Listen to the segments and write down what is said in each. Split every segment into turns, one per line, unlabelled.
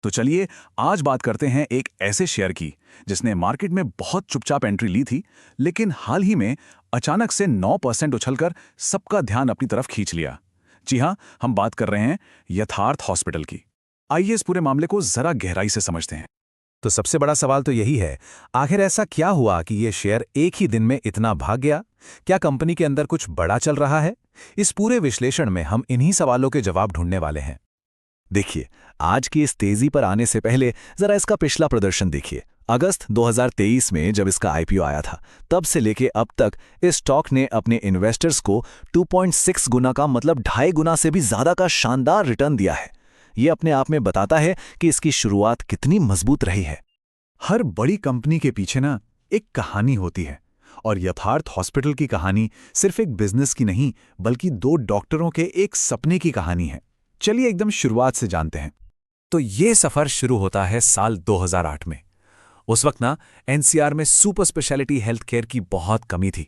तो चलिए आज बात करते हैं एक ऐसे शेयर की जिसने मार्केट में बहुत चुपचाप एंट्री ली थी, लेकिन हाल ही में अचानक से 9% उछलकर सबका ध्यान अपनी तरफ खींच लिया। जी हाँ, हम बात कर रहे हैं यथार्थ हॉस्पिटल की। आइए इस पूरे मामले को जरा गहराई से समझते हैं।
तो सबसे बड़ा सवाल तो यही है, आखिर ऐसा क्या हुआ कि ये शेयर एक ही दिन में इतना भाग गया? क्या कंपनी के अंदर कुछ बड़ा चल रहा है? इस पूरे विश्लेषण में हम इन्हीं सवालों के जवाब ढूंढने वाले हैं। देखिए, आज की इस तेजी पर आने से पहले जरा इसका पिछला प्रदर्शन देखिए। अगस्त 2023 में जब इसका आईपीओ आया था, तब से लेके अब तक इस स्टॉक ने अपने इन्वेस्टर्स को 2.6 गुना का, मतलब 2.5 गुना से भी ज्यादा का शानदार रिटर्न दिया है। ये अपने आप में बताता है कि इसकी शुरुआत कितनी मजबूत रही है।
हर बड़ी कंपनी के पीछे ना एक कहानी होती है, और यथार्थ हॉस्पिटल की कहानी सिर्फ एक बिजनेस की नहीं, बल्कि 2 डॉक्टरों के एक सपने की कहानी है। चलिए एकदम शुरुआत से जानते हैं।
तो ये सफर शुरू होता है साल 2008 में। उस वक्त ना एनसीआर में सुपर स्पेशलिटी हेल्थ केयर की बहुत कमी थी।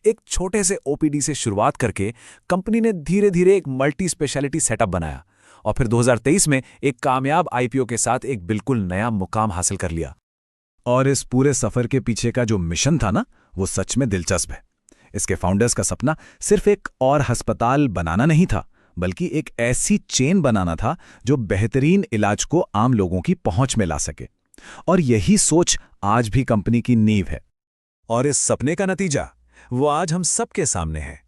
एक छोटे से ओपीडी से शुरुआत करके कंपनी ने धीरे धीरे एक मल्टी स्पेशलिटी सेटअप बनाया, और फिर 2023 में एक कामयाब आईपीओ के साथ एक बिल्कुल नया मुकाम हासिल कर लिया।
और इस पूरे सफर के पीछे का जो मिशन था ना, वो सच में दिलचस्प है। इसके फाउंडर्स का सपना सिर्फ एक और अस्पताल बनाना नहीं था, बल्कि एक ऐसी चेन बनाना था जो बेहतरीन इलाज को आम लोगों की पहुंच में ला सके। और यही सोच आज भी कंपनी की नींव है।
और इस सपने का नतीजा वो आज हम सबके सामने है।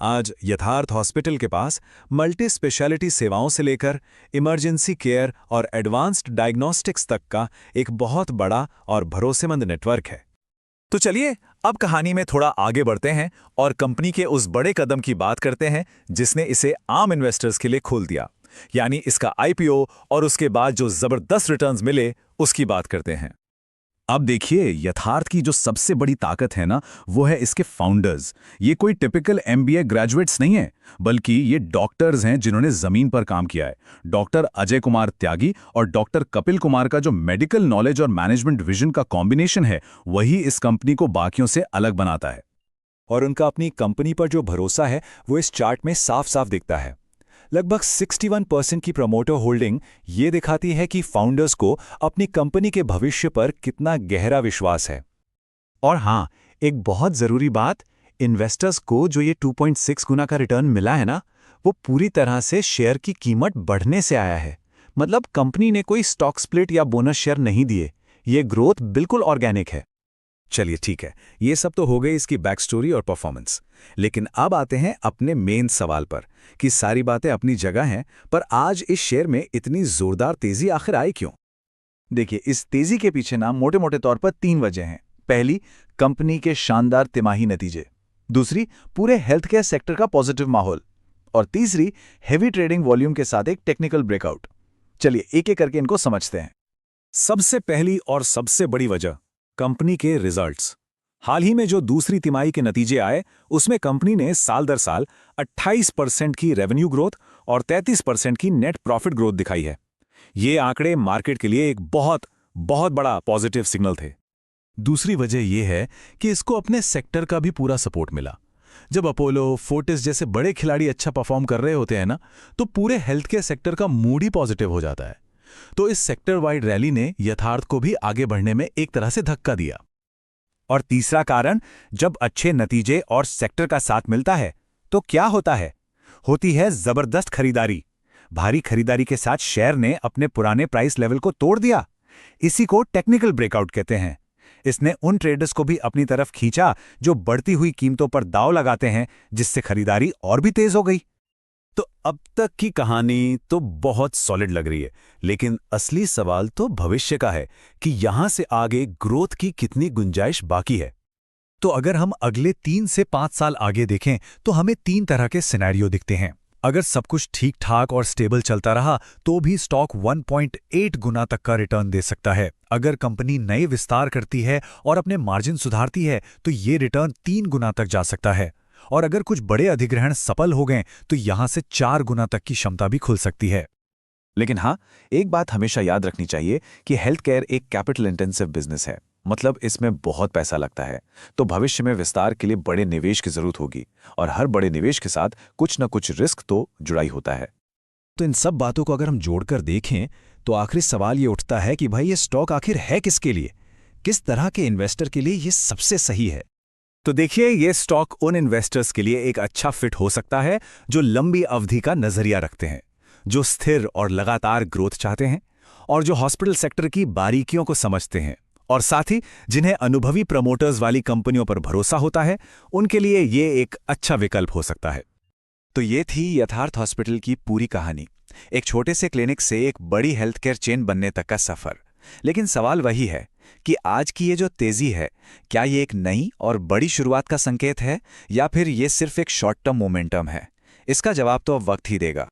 आज यथार्थ हॉस्पिटल के पास मल्टी स्पेशलिटी सेवाओं से लेकर इमरजेंसी केयर और एडवांस्ड डायग्नोस्टिक्स तक का एक बहुत बड़ा और भरोसेमंद नेटवर्क है। तो चलिए अब कहानी में थोड़ा आगे बढ़ते हैं और कंपनी के उस बड़े कदम की बात करते हैं जिसने इसे आम इन्वेस्टर्स के लिए खोल दिया, यानी इसका आईपीओ और उसके बाद जो जबरदस्त रिटर्न्स मिले उसकी बात करते हैं।
अब देखिए, यथार्थ की जो सबसे बड़ी ताकत है ना, वो है इसके फाउंडर्स। ये कोई टिपिकल एमबीए ग्रेजुएट्स नहीं है, बल्कि ये डॉक्टर्स हैं जिन्होंने जमीन पर काम किया है। डॉक्टर अजय कुमार त्यागी और डॉक्टर कपिल कुमार का जो मेडिकल नॉलेज और मैनेजमेंट विजन का कॉम्बिनेशन है, वही इस कंपनी को बाकियों से अलग बनाता है।
और उनका अपनी कंपनी पर जो भरोसा है वो इस चार्ट में साफ साफ दिखता है। लगभग 61% की प्रमोटर होल्डिंग ये दिखाती है कि फाउंडर्स को अपनी कंपनी के भविष्य पर कितना गहरा विश्वास है।
और हाँ, एक बहुत जरूरी बात, इन्वेस्टर्स को जो ये 2.6 गुना का रिटर्न मिला है ना, वो पूरी तरह से शेयर की कीमत बढ़ने से आया है। मतलब कंपनी ने कोई स्टॉक स्प्लिट या बोनस शेयर नहीं दिए। ये ग्रोथ बिल्कुल ऑर्गेनिक है।
चलिए ठीक है, ये सब तो हो गई इसकी बैक स्टोरी और परफॉर्मेंस। लेकिन अब आते हैं अपने मेन सवाल पर कि सारी बातें अपनी जगह हैं, पर आज इस शेयर में इतनी जोरदार तेजी आखिर आई क्यों?
देखिए, इस तेजी के पीछे ना मोटे मोटे तौर पर 3 वजह हैं। पहली, कंपनी के शानदार तिमाही नतीजे। दूसरी, पूरे हेल्थ केयर सेक्टर का पॉजिटिव माहौल। और तीसरी, हेवी ट्रेडिंग वॉल्यूम के साथ एक टेक्निकल ब्रेकआउट। चलिए एक एक करके इनको समझते हैं।
सबसे पहली और सबसे बड़ी वजह, कंपनी के रिजल्ट्स। हाल ही में जो दूसरी तिमाही के नतीजे आए, उसमें कंपनी ने साल दर साल 28% की रेवेन्यू ग्रोथ और 33% की नेट प्रॉफिट ग्रोथ दिखाई है। ये आंकड़े मार्केट के लिए एक बहुत बहुत बड़ा पॉजिटिव सिग्नल थे।
दूसरी वजह यह है कि इसको अपने सेक्टर का भी पूरा सपोर्ट मिला। जब अपोलो, फोर्टिस जैसे बड़े खिलाड़ी अच्छा परफॉर्म कर रहे होते हैं ना, तो पूरे हेल्थ केयर सेक्टर का मूड ही पॉजिटिव हो जाता है। तो इस सेक्टर वाइड रैली ने यथार्थ को भी आगे बढ़ने में एक तरह से धक्का दिया।
और तीसरा कारण, जब अच्छे नतीजे और सेक्टर का साथ मिलता है तो क्या होता है? होती है जबरदस्त खरीदारी। भारी खरीदारी के साथ शेयर ने अपने पुराने प्राइस लेवल को तोड़ दिया। इसी को टेक्निकल ब्रेकआउट कहते हैं। इसने उन ट्रेडर्स को भी अपनी तरफ खींचा जो बढ़ती हुई कीमतों पर दांव लगाते हैं, जिससे खरीदारी और भी तेज हो गई। तो अब तक की कहानी तो बहुत सॉलिड लग रही है, लेकिन असली सवाल तो भविष्य का है कि यहां से आगे ग्रोथ की कितनी गुंजाइश बाकी है।
तो अगर हम अगले 3 से 5 साल आगे देखें तो हमें 3 तरह के सिनेरियो दिखते हैं। अगर सब कुछ ठीक ठाक और स्टेबल चलता रहा तो भी स्टॉक 1.8 गुना तक का रिटर्न दे सकता है। अगर कंपनी नए विस्तार करती है और अपने मार्जिन सुधारती है तो ये रिटर्न 3 गुना तक जा सकता है। और अगर कुछ बड़े अधिग्रहण सफल हो गए तो यहां से 4 गुना तक की क्षमता भी खुल सकती है।
लेकिन हाँ, एक बात हमेशा याद रखनी चाहिए कि हेल्थ केयर एक कैपिटल इंटेंसिव बिजनेस है। मतलब इसमें बहुत पैसा लगता है, तो भविष्य में विस्तार के लिए बड़े निवेश की जरूरत होगी, और हर बड़े निवेश के साथ कुछ न कुछ रिस्क तो जुड़ा ही होता है।
तो इन सब बातों को अगर हम जोड़कर देखें तो आखिरी सवाल ये उठता है कि भाई ये स्टॉक आखिर है किसके लिए, किस तरह के इन्वेस्टर के लिए ये सबसे सही है।
तो देखिए, ये स्टॉक उन इन्वेस्टर्स के लिए एक अच्छा फिट हो सकता है जो लंबी अवधि का नजरिया रखते हैं, जो स्थिर और लगातार ग्रोथ चाहते हैं, और जो हॉस्पिटल सेक्टर की बारीकियों को समझते हैं, और साथ ही जिन्हें अनुभवी प्रमोटर्स वाली कंपनियों पर भरोसा होता है, उनके लिए ये एक अच्छा विकल्प हो सकता है।
तो ये थी यथार्थ हॉस्पिटल की पूरी कहानी, एक छोटे से क्लिनिक से एक बड़ी हेल्थ केयर चेन बनने तक का सफर। लेकिन सवाल वही है कि आज की ये जो तेजी है, क्या ये एक नई और बड़ी शुरुआत का संकेत है, या फिर ये सिर्फ एक शॉर्ट टर्म मोमेंटम है? इसका जवाब तो अब वक्त ही देगा।